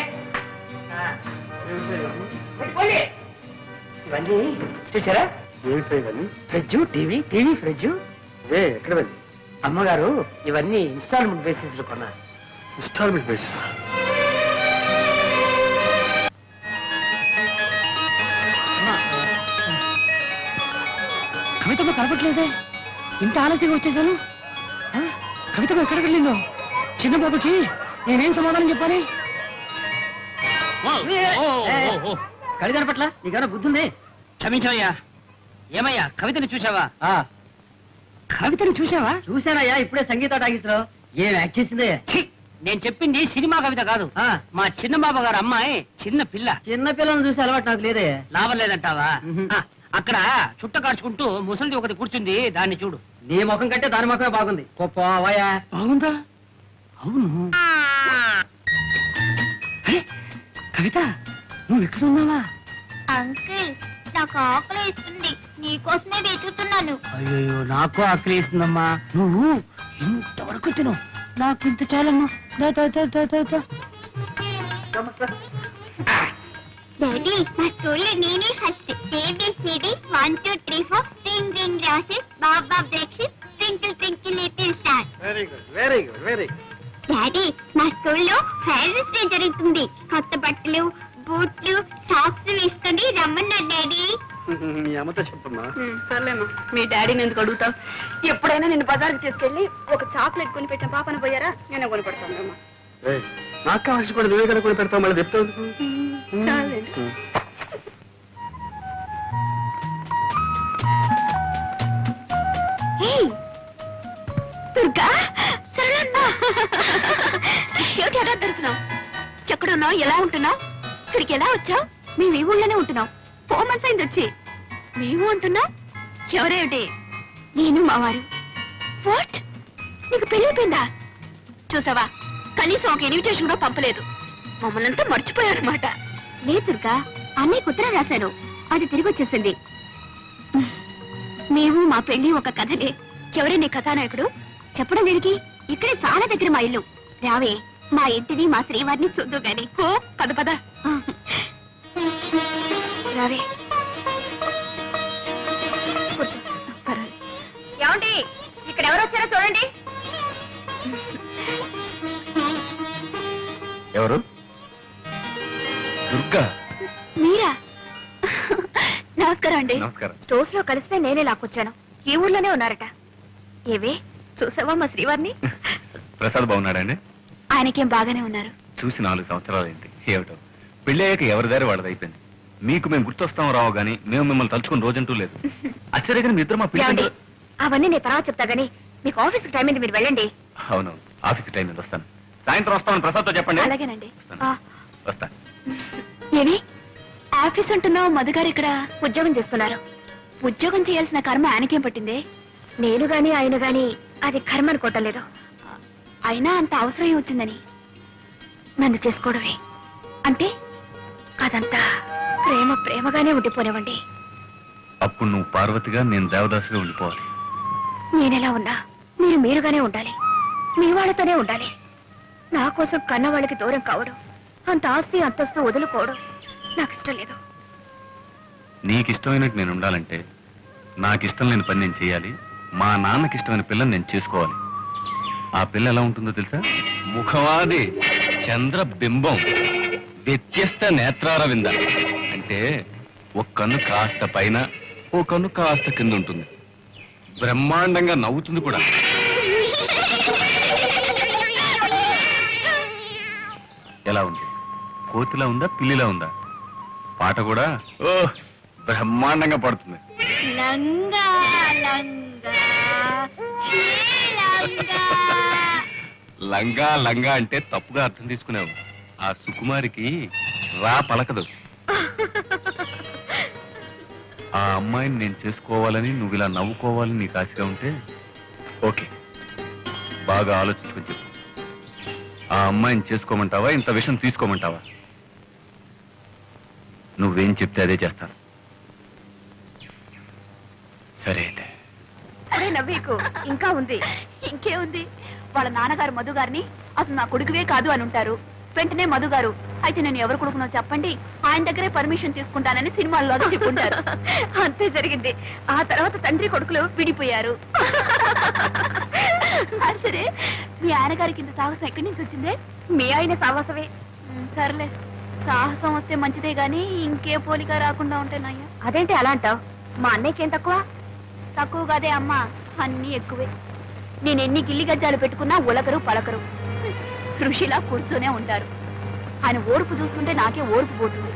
పెట్టుకోండి. ఇవన్నీ చూసారా? ఏమిటో ఇవన్నీ? Fridge, TV, fridge. ఎక్కడ వెళ్ళి? అమ్మగారు ఇవన్నీ ఇన్స్టాల్మెంట్ బేసిస్ లో కొన్నారు. Installment basis. కవితమ్మ కనపట్లేదే, ఇంత ఆలస్యంగా వచ్చేసాను. కవితమ్మ ఎక్కడికి వెళ్ళిందో? చిన్న బాబుకి నేనేం సమాధానం చెప్పాలి? కవి కనపట్ల నీకేమైనా బుద్ధి ఉంది? క్షమించవయ్యా. ఏమయ్యా, కవితని చూసావా? కవితని చూసావా? చూశానయ్యా, ఇప్పుడే సంగీత టాకీస్లో. ఏం యాక్ట్ చేసిందే? ఛీ! నేను చెప్పింది సినిమా కవిత కాదు. మా చిన్న బాబు గారు అమ్మాయి చిన్న పిల్ల. చిన్న పిల్లలను చూసి అలవాటు నాకు లేదే. లాభం లేదంటావా? మ్మ్. అక్కడ చుట్ట కాడ్చుకుంటూ ముసలిది ఒకటి కూర్చుంది, దాన్ని చూడు. నీ ముఖం కంటే దాని ముఖమే బాగుంది. పోవాయా? బాగుందా? అవును. అరే, కవిత నువ్వు ఎక్కడ ఉన్నావా? అంకుల్ నాకు ఆకలి ఇస్తుంది, నీకోసమే వెతుకుతున్నాను. అయ్యో, నాకు ఆకలి ఇస్తుందమ్మా. నువ్వు ఇంతవరకు తిను, నాకు ఇంత చాలమ్మా. డాడీ, మా స్కూల్లో నేనే first. ABCD 1 2 3 4 ring ring roses, బాబా breakfast, twinkle twinkle little star. Very good, very good, very good. Daddy, మా స్కూల్లో ఫేర్వెల్ డే జరుగుతుంది. కొత్త బట్టలు, బూట్లు, సాక్స్ వేసుకొని రమ్మన్నారు డాడీ. మీ అమ్మతో చెప్పమ్మా. సర్లేమ్మా, మీ డాడీని ఎందుకు అడుగుతావు? ఎప్పుడైనా నిన్ను బజార్కి తీసుకెళ్లి ఒక చాక్లెట్ కొని పెట్టిన పాపను పోయారా? నేనే కొని పెడతాను. నాకు కావాల్సి కూడా నువ్వే కనుక పెడతావు, మళ్ళీ చెప్తావు. చాలండి. దుర్గా, సరళమ్మ. ఏమిటి ఎలా దొరుకుతున్నావు? ఎక్కడున్నావు? ఎలా ఉంటున్నావు? ఇక్కడికి ఎలా వచ్చావు? మేము ఈ ఊళ్ళోనే ఉంటున్నాం. 4 months అయింది వచ్చి. మేము ఉంటున్నాం? ఎవరేమిటి? నేను మా వారు. వాట్? నీకు పెళ్ళైపోయిందా? చూసావా, కనీసం ఒక ఇన్విటేషన్ కూడా పంపలేదు. మమ్మల్ని అంతా మర్చిపోయారన్నమాట. లేదు దుర్గా, అన్నయ్య ఉత్తరం రాశాను, అది తిరిగి వచ్చేసింది. మేము మా పెళ్లి ఒక కథలే. ఎవరే నీ కథానాయకుడు? చెప్పడం దేనికి? ఇక్కడే చాలా దగ్గర మా ఇల్లు. రావే, మా ఇంటిని మా శ్రీవారిని చూద్దు గాని. ఓ పద పద. రావే. ఏమండి, ఇక్కడ ఎవరు వచ్చారో చూడండి. ఎవరు? దుర్గా. మీరా? నమస్కారం అండి. నమస్కారం. స్టోర్స్ లో కలిస్తే నేనే లాక్కొచ్చాను. ఈ ఊర్లోనే ఉన్నారట. ఏవే, చూసావా మా శ్రీవారిని? ప్రసాద్ బాగున్నాడండి? ఆయనకేం బాగానే ఉన్నారు. చూసి 4 సంవత్సరాలైంది. ఏమిటో పెళ్ళి అయ్యాక ఎవరి దారి వాళ్ళది అయిపోయింది. మీకు మేము గుర్తొస్తాం రావు గానీ మేము మిమ్మల్ని తలుచుకుని రోజంటూ లేదు. ఆశ్చర్యగా మీ ఇద్దరు మా ఏమండి, పిల్లలు. అవన్నీ నేను తర్వాత చెప్తా గానీ మీకు ఆఫీస్కి టైం అయింది, మీరు వెళ్ళండి. అవును, ఆఫీస్ టైం మీద వస్తాను. సాయంత్రం వస్తాను, ప్రసాద్తో చెప్పండి. అలాగేనండి. వస్తాను. వస్తా. ఏమి ఆఫీస్ అంటున్నావు? మధుగారు ఇక్కడ ఉద్యోగం చేస్తున్నారు. ఉద్యోగం చేయాల్సిన కర్మ ఆయనకేం పట్టింది? నేను గాని ఆయన గాని అది కర్మ అనుకోవటం లేదు. అయినా అంత అవసరం వచ్చిందని నన్ను చేసుకోవడమే అంటే అదంతా ప్రేమ ప్రేమగానే ఉండిపోనివ్వండి. అప్పుడు నువ్వు పార్వతిగా, నేను దేవదాసుగా ఉండిపోవాలి. నేనెలా ఉన్నా మీరు మీరుగానే ఉండాలి. మీ వాళ్ళతోనే ఉండాలి. నా కోసం కన్న వాళ్ళకి దూరం కావడం, అంత ఆస్తి అంతస్తు వదులుకోవడం నాకు ఇష్టం లేదు. నీకు ఇష్టమైనట్టు నేను ఉండాలంటే నాకు ఇష్టం లేని పని నేను చేయాలి. మా నాన్నకి ఇష్టమైన పిల్లని నేను చేసుకోవాలి. ఆ పిల్ల ఎలా ఉంటుందో తెలుసా? ముఖవాది చంద్ర బింబం, వ్యత్యస్త నేత్రారవింద. అంటే ఒక కన్ను కాస్త పైన, ఓ కన్ను కాస్త కింద ఉంటుంది. బ్రహ్మాండంగా నవ్వుతుంది కూడా. ఎలా ఉంది? కోతిలా ఉందా, పిల్లిలా ఉందా? పాట కూడా ఓ బ్రహ్మాండంగా పడుతుంది. లంగా లంగా హే లంగా. లంగా లంగా అంటే తప్పుగా అర్థం తీసుకున్నావు. ఆ సుకుమారికి రా పలకదు. ఆ అమ్మాయిని నేను చేసుకోవాలని, నువ్వు ఇలా నవ్వుకోవాలని నీకు ఆశగా ఉంటే ఓకే, బాగా ఆలోచించుకొని చెప్పు. ఆ అమ్మాయిని చేసుకోమంటావా, ఇంత విషయం తీసుకోమంటావా? నువ్వేం చెప్తే అదే చేస్తాను. సరే అయితే. అదే నవ్వేకు, ఇంకా ఉంది. ఇంకేముంది? వాళ్ళ నాన్నగారు మధు గారిని అసలు నా కొడుకువే కాదు అని ఉంటారు. వెంటనే మధు గారు అయితే నేను ఎవరు కొడుకునో చెప్పండి, ఆయన దగ్గరే పర్మిషన్ తీసుకుంటానని సినిమాల్లో చెప్పుంటారు. అంతే జరిగింది. ఆ తర్వాత తండ్రి కొడుకులు విడిపోయారు. అది సరే, మీ ఆయన గారికి ఇంత సాహసం ఎక్కడి నుంచి వచ్చిందే? మీ ఆయన సాహసమే. సర్లే, సాహసం వస్తే మంచిదే గాని ఇంకే పోలిక రాకుండా ఉంటేనయ్యా. అదేంటి అలా అంటావు? మా అన్నయ్యకి ఏం తక్కువ? తక్కువ కాదే అమ్మా, అన్నీ ఎక్కువే. నేను ఎన్ని గిల్లి గజ్జాలు పెట్టుకున్నా ఉలకరు పలకరు, ఋషిలా కూర్చొనే ఉంటారు. ఆయన ఓర్పు చూస్తుంటే నాకే ఓర్పు పోతుంది.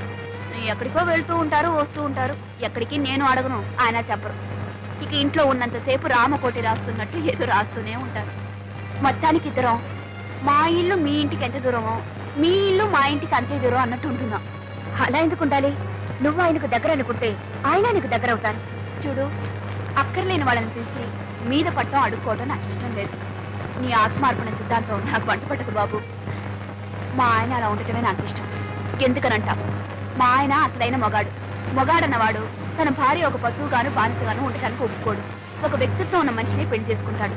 ఎక్కడికో వెళ్తూ ఉంటారు, వస్తూ ఉంటారు. ఎక్కడికి నేను అడగను, ఆయన చెప్పరు. ఇక ఇంట్లో ఉన్నంతసేపు రామకోటి రాస్తున్నట్టు ఏదో రాస్తూనే ఉంటారు. మొత్తానికి ఇద్దరం మా ఇల్లు మీ ఇంటికి ఎంత దూరమో, మీ ఇల్లు మా ఇంటికి అంతే దూరం అన్నట్టు ఉంటున్నాం. అలా ఎందుకు ఉండాలి? నువ్వు ఆయనకు దగ్గర అనుకుంటే ఆయన నీకు దగ్గర అవుతాను. చూడు, అక్కర్లేని వాళ్ళని పిలిచి మీద పట్టం అడుక్కోవడం నాకు ఇష్టం లేదు. నీ ఆత్మార్పణ సిద్ధాంతం నాకు వంట పట్టదు బాబు. మా ఆయన అలా ఉండటమే నాకు ఇష్టం. ఎందుకనంటా, మా ఆయన అసలైన మొగాడన్నవాడు తన భార్య ఒక పశువుగాను బానిసగాను ఉండటానికి ఒప్పుకోడు. ఒక వ్యక్తిత్వం ఉన్న మనిషిని పెళ్లి చేసుకుంటాడు.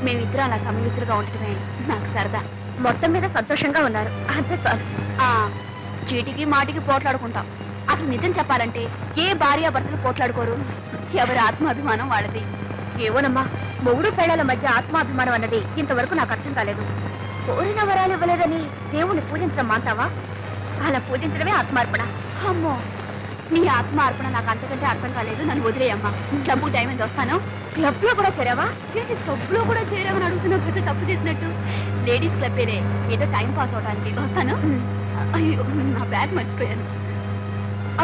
మేమిద్దరం అలా సమయుతులుగా ఉండటమే నాకు సరదా. మొత్తం మీద సంతోషంగా ఉన్నారు, అంతే చాలు. చీటికి మాటికి పోట్లాడుకుంటాం. అసలు నిజం చెప్పాలంటే ఏ భార్యాభర్తలు పోట్లాడుకోరు. ఎవరి ఆత్మాభిమానం వాళ్ళది. ఏవోనమ్మా, మొగుడు పేడల మధ్య ఆత్మాభిమానం అన్నది ఇంతవరకు నాకు అర్థం కాలేదు. కోరిన వరాలు ఇవ్వలేదని దేవుణ్ణి పూజించడం మాంటావా? అలా పూజించడమే ఆత్మార్పణ. అమ్మో, నీ ఆత్మార్పణ నాకు అంతకంటే అర్థం కాలేదు. నన్ను వదిలేయమ్మా. క్లబ్ టైం ఎంత వస్తాను? క్లబ్ లో కూడా చేరావా? ఏంటి క్లబ్ లో కూడా చేరావని అడుగుతున్నావు? పెద్ద తప్పు చేసినట్టు. లేడీస్ క్లబ్ ఏదో టైం పాస్ అవడానికి వస్తాను. అయ్యో, నా బ్యాగ్ మర్చిపోయాను.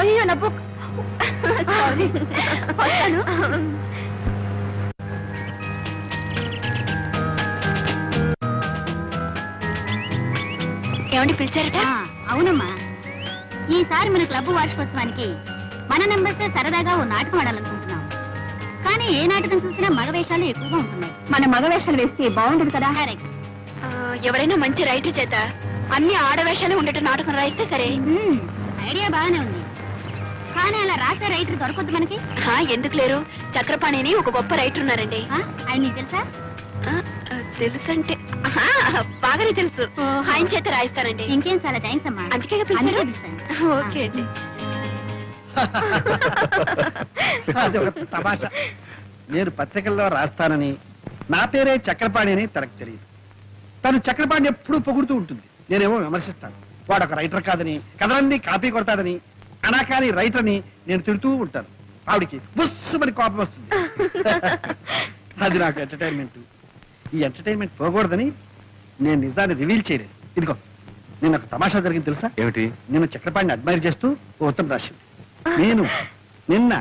అయ్యో, నా బుక్. సారీ, వస్తాను. ఏమండి పిలిచారట? అవునమ్మా, ఈసారి మన క్లబ్ వార్షికోత్సవానికి మన నంబర్స్ సరదాగా ఓ నాటకం ఆడాలనుకుంటున్నాం. కానీ ఏ నాటకం చూసినా మగ వేషాలు ఎక్కువగా ఉంటున్నాయి. మన మగ వేషాలు వేస్తే బాగుంటుంది కదా. కరెక్ట్. ఎవరైనా మంచి రైటర్ చేత అన్ని ఆడవేషాలు ఉండేట నాటకం రాయిస్తే సరే. ఐడియా బాగానే ఉంది, కానీ అలా రాసే రైటర్ దొరకొద్దు మనకి. ఎందుకు లేరు? చక్రపాణిని ఒక గొప్ప రైటర్ ఉన్నారండి. ఆయన నీకు తెలుసా? తెలుసంటే బాగానే తెలుసు. ఆయన చేత రాయిస్తారండి. ఇంకేం, చాలా థ్యాంక్స్ అమ్మా. అందుకే ఓకే అండి. అదొక తమాషా. నేను పత్రికల్లో రాస్తానని నా పేరే చక్రపాణి అని తనకు తెలియదు. తను చక్రపాణి ఎప్పుడూ పొగుడుతూ ఉంటుంది, నేనేమో విమర్శిస్తాను. వాడు ఒక రైటర్ కాదని, కథలన్నీ కాపీ కొడతాడని, అనాకాని రైటర్ అని నేను తిడుతూ ఉంటాను. ఆవిడికి బుస్సుమని కోపం వస్తుంది. అది నాకు ఎంటర్టైన్మెంట్. ఈ ఎంటర్టైన్మెంట్ పోకూడదని నేను నిజాన్ని రివీల్ చేయలేదు. ఇదిగో, నేను ఒక తమాషా జరిగింది తెలుసా? ఏమిటి? నేను చక్రపాణిని అడ్మైర్ చేస్తూ ఓ ఉత్తరం రాసింది. నేను నిన్న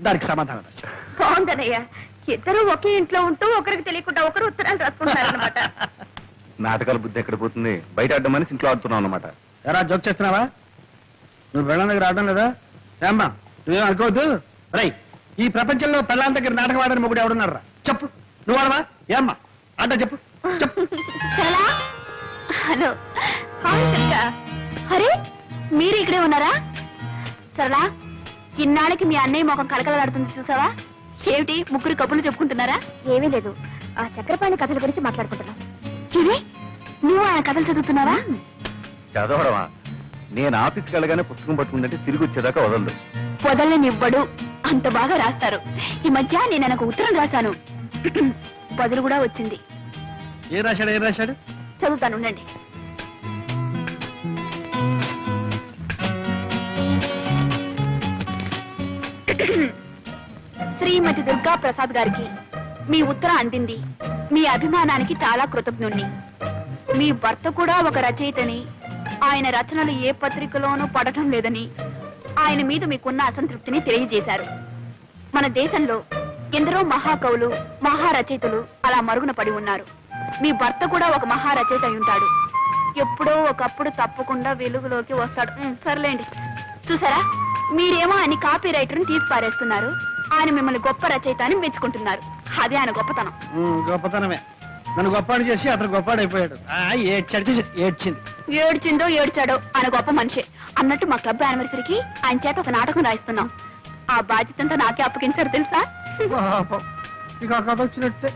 దానికి సమాధానం రాశాను. బాగుందనయ్యా, ఇద్దరు ఒకే ఇంట్లో ఉంటూ ఒకరికి తెలియకుండా ఒకరు ఉత్తరాలు రాసుకుంటారన్నమాట. నాటకాల బుద్ధి ఎక్కడ పోతుంది? బయట ఆడమని ఇంట్లో ఆడుతున్నావు అన్నమాట. ఎరా జోక్ చేస్తున్నావా? నువ్వు పెళ్ళాం దగ్గర ఆడడం లేదా? ఏమ్మా, నువ్వేం అనుకోవద్దు. రై, ఈ ప్రపంచంలో పెళ్ళాం దగ్గర నాటకం ఆడని మొగుడు ఎవడున్నారా? చెప్పు. నువ్వు ఆడవా? ఏమ్మా ఆట చెప్పు. చెప్పు. హలో, అరే మీరు ఇక్కడే ఉన్నారా? సరళా, ఇన్నాళ్ళకి మీ అన్నయ్య మొఖం కలకలాడుతుంది చూసావా? ఏమిటి ముగ్గురు కబుర్లు చెప్పుకుంటున్నారా? ఏమీ లేదు, ఆ చక్రపాణి కథల గురించి మాట్లాడుకుంటున్నాం. ఇది నువ్వు ఆయన కథలు చదువుతున్నావా? చదవడమా? నేను ఆఫీస్కి వెళ్ళగానే పుస్తకం పట్టుకుంటే తిరిగి వచ్చేదాకా వదలదు. వదలనివ్వడు, అంత బాగా రాస్తారు. ఈ మధ్య నేను ఆయనకు ఉత్తరం రాశాను, బదులు కూడా వచ్చింది. ఏం రాశాడు? చదువుతాను, ఉండండి. శ్రీమతి దుర్గా ప్రసాద్ గారికి మీ ఉత్తరం అందింది. మీ అభిమానానికి చాలా కృతజ్ఞుణ్ణి. మీ భర్త కూడా ఒక రచయితని, ఆయన రచనలు ఏ పత్రికలోనూ పడటం లేదని, ఆయన మీద మీకున్న అసంతృప్తిని తెలియజేశారు. మన దేశంలో ఎందరో మహాకవులు, మహారచయితలు అలా మరుగున పడి ఉన్నారు. మీ భర్త కూడా ఒక మహారచయిత అయి ఉంటాడు. ఎప్పుడో ఒకప్పుడు తప్పకుండా వెలుగులోకి వస్తాడు. సర్లేండి. చూసారా, మీరేమో ఆయన కాపీ రైటర్ని తీసి పారేస్తున్నారు, ఆయన మిమ్మల్ని గొప్ప రచయిత అని మెచ్చుకుంటున్నారు. అదే ఆయన గొప్పతనం. గొప్పతనమే. నన్ను గొప్పాడు చేసి అతను గొప్పాడైపోయాడు. ఏడ్చిందో ఏడ్చాడో ఆయన గొప్ప మనిషి. అన్నట్టు మా క్లబ్ యానివర్సరీకి ఆయన చేత ఒక నాటకం రాయిస్తున్నాం. ఆ బాధ్యతంతా నాకే అప్పగించారు తెలుసా? ఇక కథ వచ్చినట్టే.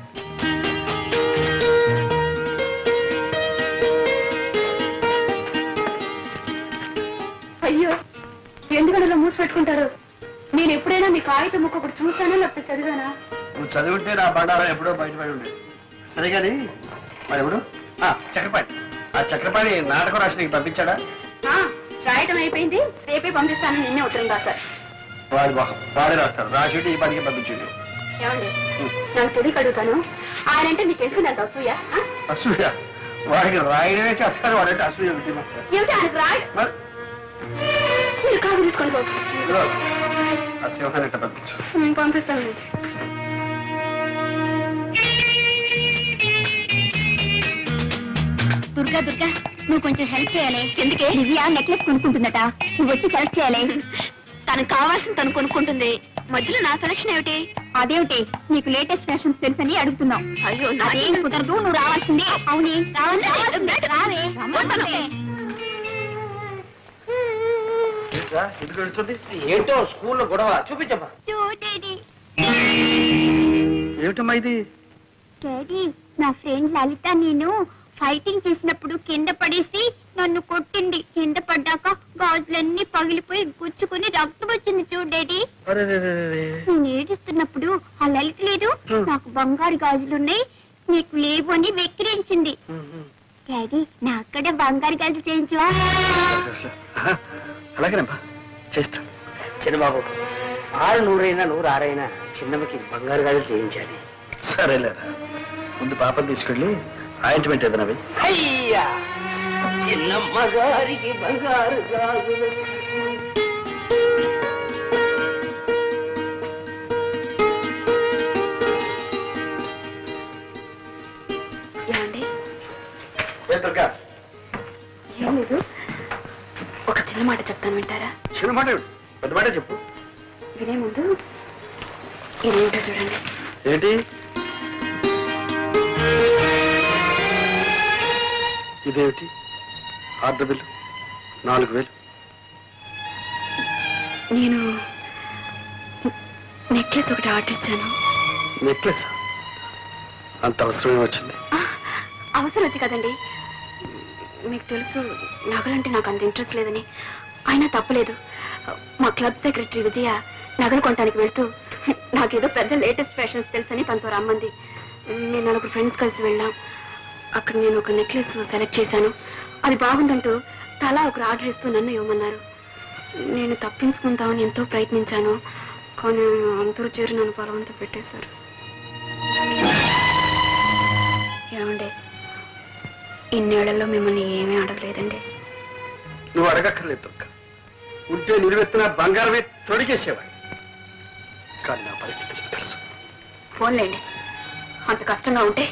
కాగితం ముక్క ఒకటి చూసానా లేకపోతే చదివానా? నువ్వు చదివితే నా బండారం ఎప్పుడో బయటపడి ఉండేది. సరే కానీ మరి ఎవడు చక్రపాణి, ఆ చక్రపాణి నాటకం రాసి నీకు పంపించాడా? రాయటం అయిపోయింది, రేపే పంపిస్తానని నిన్నే ఉత్తరం రాశారు. వాడి మొహం వాడే రాస్తాడు, రాసి ఈ పనికి పంపించండి. ఏమండి నాకు తెలియక అడుగుతాను, ఆయన అంటే నీకు ఎందుకు నాకు అసూయ? అసూయ? వాడికి రాయడమే చేస్తాడు, వాడంటే అసూయ ఏమిటి? ఏమిటి ఆయనకు రాయ్? మరి మీరు కాదు తీసుకొని పో. ఇదిగో, ఆ సింహాన్ని ఎట్లా పంపించు. నేను పంపిస్తాను. దుర్గా దుర్గా నువ్వు కొంచెం హెల్ప్ చేయాలి. ఎందుకే? దివ్య నెక్లెస్ కొనుక్కుంటుందట, నువ్వు వచ్చి సెలెక్ట్ చేయాలి. తనకు కావాల్సింది తను కొనుక్కుంటుంది, మధ్యలో నా సెలక్షన్ ఏమిటి? అదేమిటి, నీకు లేటెస్ట్ ఫ్యాషన్స్ తెలుసని అడుగుతున్నావు. అయ్యో నాదేం కుదరదు, నువ్వు రావాల్సిందే. అవుని రావే. ఎందుకు వెళుతుంది? ఏంటో స్కూల్లో గొడవ, చూపించమ్మా. ఏమిటమ్మా ఇది? డాడీ, నా ఫ్రెండ్ లలిత నేను ఫైటింగ్ చేసినప్పుడు కింద పడేసి నన్ను కొట్టింది. కింద పడ్డాక గాజులన్నీ పగిలిపోయి గుచ్చుకుని రక్తం వచ్చింది చూడు డాడీ. నేను ఏడుస్తున్నప్పుడు ఆ లలిత లేదు, నాకు బంగారు గాజులున్నాయి నీకు లేవు అని వెక్కిరించింది. డాడీ నా అక్కడ బంగారు గాజులు చేయించవా? అలాగేనమ్మా, చేస్తాను. చిన్నబాబు, 600 100 చిన్నమ్మకి బంగారు గాజులు చేయించాలి. సరేలేరా, ముందు పాపం తీసుకెళ్ళి ఆయింట్మెంట్ ఏదైనా వెయ్యి. అయ్యా, చిన్నమ్మ గారికి బంగారు గాజులు. ఏమండి? దుర్గా, ఏం లేదు, ఒక చిన్న మాట చెప్తాను, వింటారా? చిన్న మాట ఏమిటి? పెద్ద మాట చెప్పు. వినే ముందు ఇదేంటో చూడండి. ఏంటి ఇదేమిటి? Order bill 4000. నేను నెక్లెస్ ఒకటి ఆర్డర్ ఇచ్చాను. నెక్లెస్? అంత అవసరమే వచ్చింది? అవసరం వచ్చి కదండి, మీకు తెలుసు నగలంటే నాకు అంత ఇంట్రెస్ట్ లేదని. అయినా తప్పలేదు, మా క్లబ్ సెక్రటరీ విజయ నగలు కొనడానికి వెళ్తూ నాకేదో పెద్ద లేటెస్ట్ ఫ్యాషన్స్ తెలుసని తనతో రమ్మంది. నేను 4 ఫ్రెండ్స్ కలిసి వెళ్ళాం. అక్కడ నేను ఒక నెక్లెస్ సెలెక్ట్ చేశాను. అది బాగుందంటూ తలా ఒకరు ఆర్డర్ ఇస్తూ నన్ను ఇవ్వమన్నారు. నేను తప్పించుకుందామని ఎంతో ప్రయత్నించాను, కానీ అందరూ చేరి నన్ను బలవంతం పెట్టేశారు. ఏమండి, ఇన్నేళ్లలో మిమ్మల్ని ఏమీ అడగలేదండి. నువ్వు అడగక్కర్లేదు దుర్గా, ఉంటే నిలువెత్తున బంగారమే తొడిగేసేవాడి. కానీ నా పరిస్థితి నీకు తెలుసు. ఫోన్లేండి, అంత కష్టంగా ఉంటే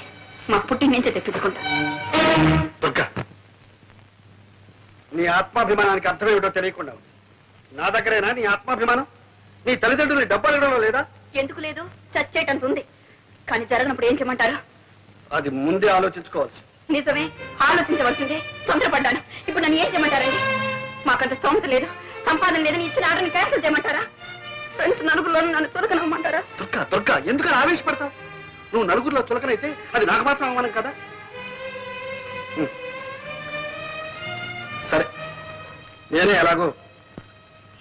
మా పుట్టి నుంచే తెప్పించుకుంటా. దుర్గా, నీ ఆత్మాభిమానానికి అర్థమేమిటో తెలియకుండా ఉంది. నా దగ్గరేనా నీ ఆత్మాభిమానం? నీ తల్లిదండ్రులు డబ్బు అడగడంలో లేదా? ఎందుకు లేదు, చచ్చేటంత ఉంది. కానీ జరగనప్పుడు ఏం చేయమంటారు? అది ముందే ఆలోచించుకోవాల్సి. నిజమే, ఆలోచించవలసిందే. తొందరపడ్డాను. ఇప్పుడు నన్ను ఏం చేయమంటారండి? మాకంత స్తోమత లేదు, సంపాదన లేదని ఇచ్చిన ఆర్డర్ని క్యాన్సిల్ చేయమంటారా? ఫ్రెండ్స్ నలుగురిలో నన్ను చులకనమ్మంటారా? దుర్గా దుర్గా, ఎందుకని ఆవేశపడతావు? నువ్వు నలుగురిలో చులకనైతే అది నాకు మాత్రం అవమానం కదా. సరే, నేనే ఎలాగో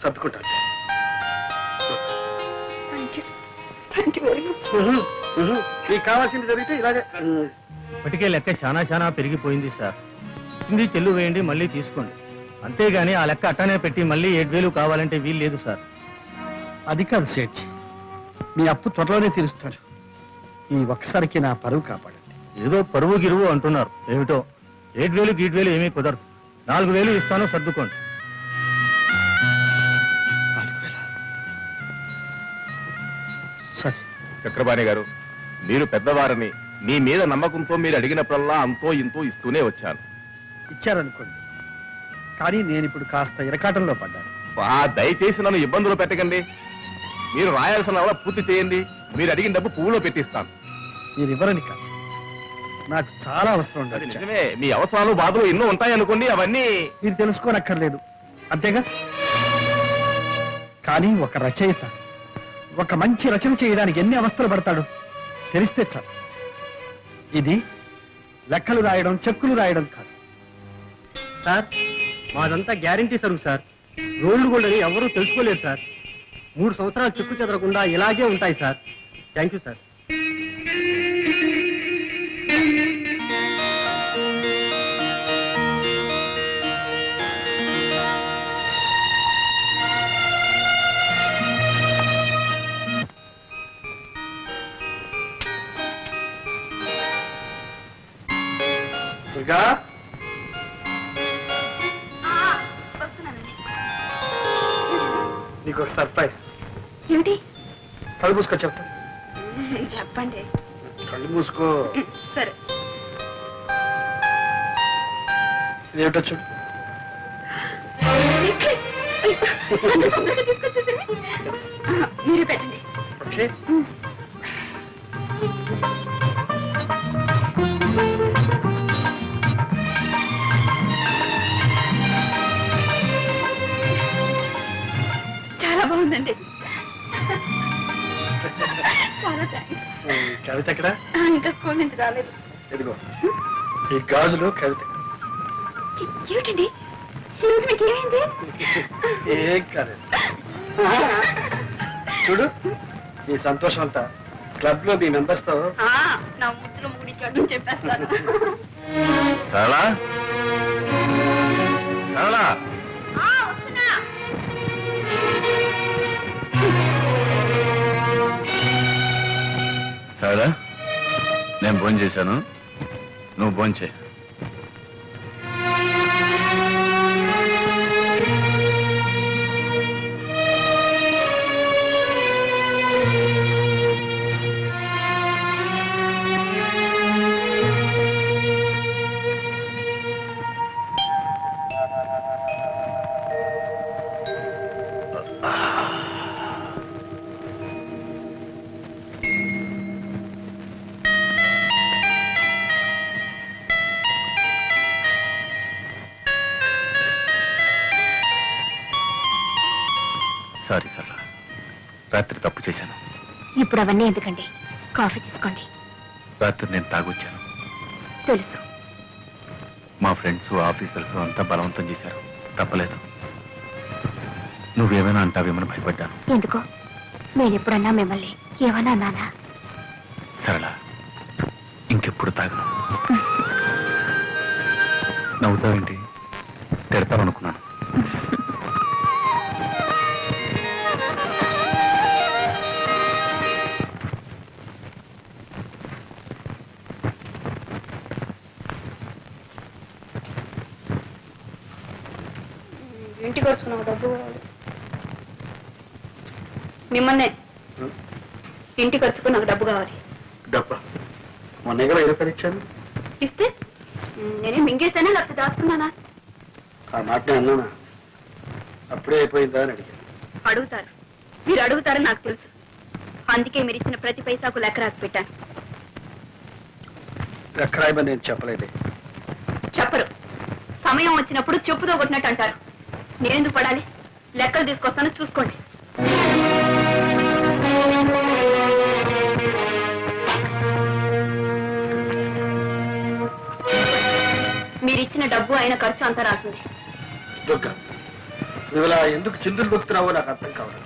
సర్దుకుంటాను. Thank you very much. నీకు కావాల్సింది జరిగితే ఇలాగే. ఇప్పటికే లెక్క చాలా పెరిగిపోయింది సార్. ఇచ్చింది చెల్లు వేయండి, మళ్ళీ తీసుకోండి. అంతేగాని ఆ లెక్క అట్టానే పెట్టి మళ్ళీ 7000 కావాలంటే వీలు లేదు సార్. అది కాదు సేఠ్, మీ అప్పు త్వరలోనే తీరుస్తారు. ఈ ఒక్కసారికి నా పరువు కాపాడండి. ఏదో పరువు గిరువు అంటున్నారు, ఏమిటో 7000 గీట్వేలు ఏమీ కుదరదు. 4000 ఇస్తాను, సర్దుకోండి. 4000? సరే. చక్రపాణి గారు, మీరు పెద్దవారని మీ మీద నమ్మకంతో మీరు అడిగినప్పుడల్లా అంతో ఇంతో ఇస్తూనే వచ్చాను. ఇచ్చారనుకోండి, కానీ నేను ఇప్పుడు కాస్త ఇరకాటంలో పడ్డాను. దయచేసి నన్ను ఇబ్బందులు పెట్టకండి. మీరు రాయాల్సిన అలా పూర్తి చేయండి. మీరు అడిగిన డబ్బు పువ్వులో పెట్టిస్తాను. మీరు ఇవ్వరని కాదు, నాకు చాలా అవసరం అది ఉండదు. నిజమే, మీ అవసరాలు బాధలు ఎన్నో ఉంటాయనుకోండి, అవన్నీ మీరు తెలుసుకోనక్కర్లేదు, అంతేగా. కానీ ఒక రచయిత ఒక మంచి రచన చేయడానికి ఎన్ని అవస్థలు పడతాడు తెలిస్తే చాలు. ఇది లెక్కలు రాయడం, చెక్కులు రాయడం కాదు. సార్, మాదంతా గ్యారంటీ సరుకు సార్. రోడ్లు కూడా ఎవరూ తెలుసుకోలేదు సార్. 3 సంవత్సరాలు చెక్కు చెదరకుండా ఇలాగే ఉంటాయి sir. Thank you sir. Durga, వస్తున్నానండి. నీకు ఒక సర్ప్రైజ్. ఏమిటి? కళ్ళు మూసుకో చెప్తా. చెప్పండి. కళ్ళు మూసుకో. సరే. ఏమిటో చూడు. మీరు పెట్టండి. ఓకే. చాలా బాగుందండి. చాలా థ్యాంక్స్. కవిత ఎక్కడ? ఇంకా స్కూల్ నుంచి రాలేదు. ఇదిగో ఈ గాజులు కవిత. ఏమిటండి ఈరోజు మీకు ఏమైంది? ఏం కాలేదు. చూడు, ఈ సంతోషం అంతా క్లబ్ లో మీ మెంబర్స్ తో. నా ముద్దులో ముగిడిచాడు చెప్పేస్తాను. సరళా, సరళా, వస్తున్నా. సరళా, నేను భోజనం చేశాను, నువ్వు భోజనం చేయి. సారీ సరళా, రాత్రి తప్పు చేశాను. ఇప్పుడు అవన్నీ ఎందుకండి? కాఫీ తీసుకోండి. రాత్రి నేను తాగొచ్చాను. తెలుసు. మా ఫ్రెండ్స్, ఆఫీసర్స్ అంతా బలవంతం చేశారు, తప్పలేదు. నువ్వేమైనా అంటావేమని భయపడ్డాను. ఎందుకో నేను ఎప్పుడన్నా మిమ్మల్ని ఏమన్నా అన్నానా? సరళ, ఇంకెప్పుడు తాగను. నవ్వుతావేంటి? తిడతావనుకున్నాను. ఇంటికి వచ్చుకున్నావు డబ్బు మిమ్మల్నే. ఇంటికి వచ్చుకుని నాకు డబ్బు కావాలి. డబ్బా? మొన్న కూడా 20 రూపాయలు ఇచ్చాను. ఇస్తే నేనే మింగేశానా లేకపోతే దాచుకున్నానా? ఆ మాట నేను అన్నానా? అప్పుడే అయిపోయిందా అని అడిగాను. అడుగుతారు, మీరు అడుగుతారని నాకు తెలుసు. అందుకే మీరు ఇచ్చిన ప్రతి పైసాకు లెక్క రాసి పెట్టాను. ఎక్కరాయమని నేను చెప్పలేదే. చెప్పరు. సమయం వచ్చినప్పుడు చెప్పుతో కొట్టినట్టు అంటారు. నేనెందుకు పడాలి? లెక్కలు తీసుకొస్తాను, చూసుకోండి. మీరిచ్చిన డబ్బు అయిన ఖర్చు అంతా రాసింది. దుర్గా, నువ్వు ఇలా ఎందుకు చిందులు దొక్కుతున్నావో నాకు అర్థం కావాలి.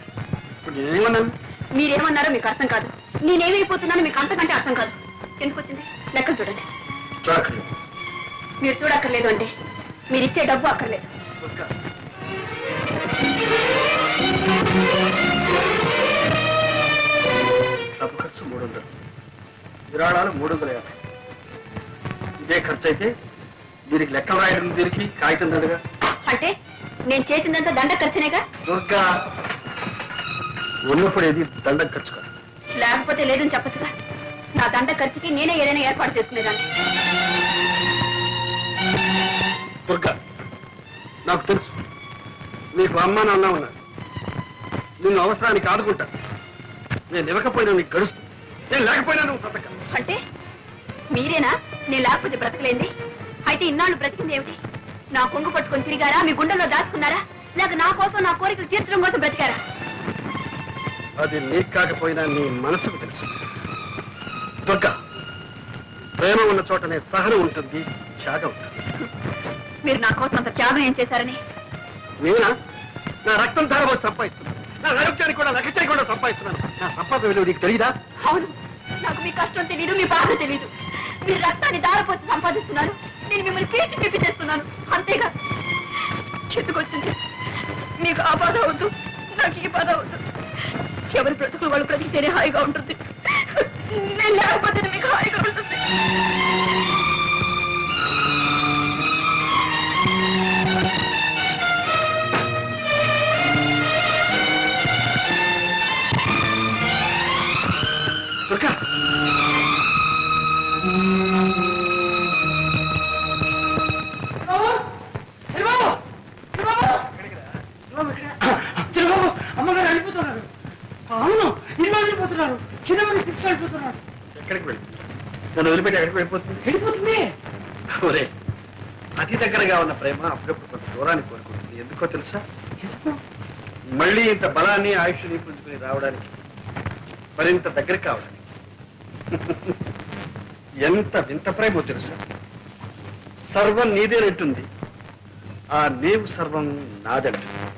ఇప్పుడు నేనేమన్నాను? మీరేమన్నారో మీకు అర్థం కాదు. నేనేమైపోతున్నానో మీకు అంతకంటే అర్థం కాదు. ఎందుకు వచ్చింది? లెక్కలు చూడండి. చూడక్కర్లేదు. మీరు చూడక్కర్లేదు అంటే మీరిచ్చే డబ్బు అక్కర్లేదు. దుర్గా, డబ్బు ఖర్చు 300, విరాళాలు 350. ఇదే ఖర్చు అయితే దీనికి లెక్కలు రాయడం, దీనికి కాగితం దండగా. అంటే నేను చేసిందంతా దండ ఖర్చునేగా. దుర్గా, ఉన్నప్పుడు ఏది దండ ఖర్చు కాదు. లేకపోతే లేదని చెప్పచ్చుగా. నా దండ ఖర్చుకి నేనే ఏదైనా ఏర్పాటు చేసుకునేదాన్ని. దుర్గా, నాకు తెలుసు నీకు అమ్మ నాన్న ఉన్నారు. నిన్ను అవసరానికి ఆదుకుంటా. నేను ఇవ్వకపోయినా నీకు గడుస్తూ, నేను లేకపోయినా నువ్వు బ్రతక. అంటే మీరేనా నేను లేకపోతే బ్రతకలేంది? అయితే ఇన్నాళ్ళు బ్రతికింది ఏమిటి? నా కొంగు పట్టుకొని తిరిగారా? మీ గుండెల్లో దాచుకున్నారా? లేక నా కోసం, నా కోరికలు తీర్చడం కోసం బ్రతికారా? అది నీకు కాకపోయినా నీ మనసుకు తెలుసు. దుర్గా, ప్రేమ ఉన్న చోటనే సహనం ఉంటుంది, త్యాగం ఉంటుంది. మీరు నా కోసం అంత త్యాగం ఏం చేశారని? నేనా? నా రక్తం ధారబోసి సంపాదిస్తుంది. నా నరకానికి కూడా లెక్క చేయకుండా సంపాదిస్తున్నాను. నా సంపాదన విలువ నీకు తెలియదా? అవును, నాకు మీ కష్టం తెలీదు, మీ బాధ తెలీదు. మీరు రక్తాన్ని దారపోసి సంపాదిస్తున్నారు, నేను మిమ్మల్ని పీల్చి పిప్పి చేస్తున్నాను, అంతేగా. చెట్టుకొచ్చింది, మీకు ఆ బాధ వద్దు, నాకు ఈ బాధ వద్దు. ఎవరి బ్రతుకులు వాళ్ళు బ్రతికితేనే హాయిగా ఉంటుంది. నేను లేకపోతే మీకు హాయిగా ఉంటుంది. దుర్గా, చిన్నబాబు అమ్మగారు వెళ్ళిపోతున్నారు. అవును, ఇల్లు వెళ్ళిపోతున్నారు. చిన్నబాబు తీసుకెళ్ళిపోతున్నారు. ఎక్కడికి వెళ్ళి నన్ను వదిలిపెట్టి ఎక్కడికి వెళ్ళిపోతుంది? వెళ్ళిపోతుంది. ఒరే, అతి దగ్గరగా ఉన్న ప్రేమ అప్పుడప్పుడు కొంత దూరాన్ని కోరుకుంటుంది. ఎందుకో తెలుసా? మళ్ళీ ఇంత బలాన్ని ఆయుష్ని పుంజుకుని రావడానికి, మరింత దగ్గర కావడానికి. ఎంత వింత ప్రేమో తెలుసా? సర్వం నీదేనంటుంది, ఆ నీవు సర్వం నాదంటుంది.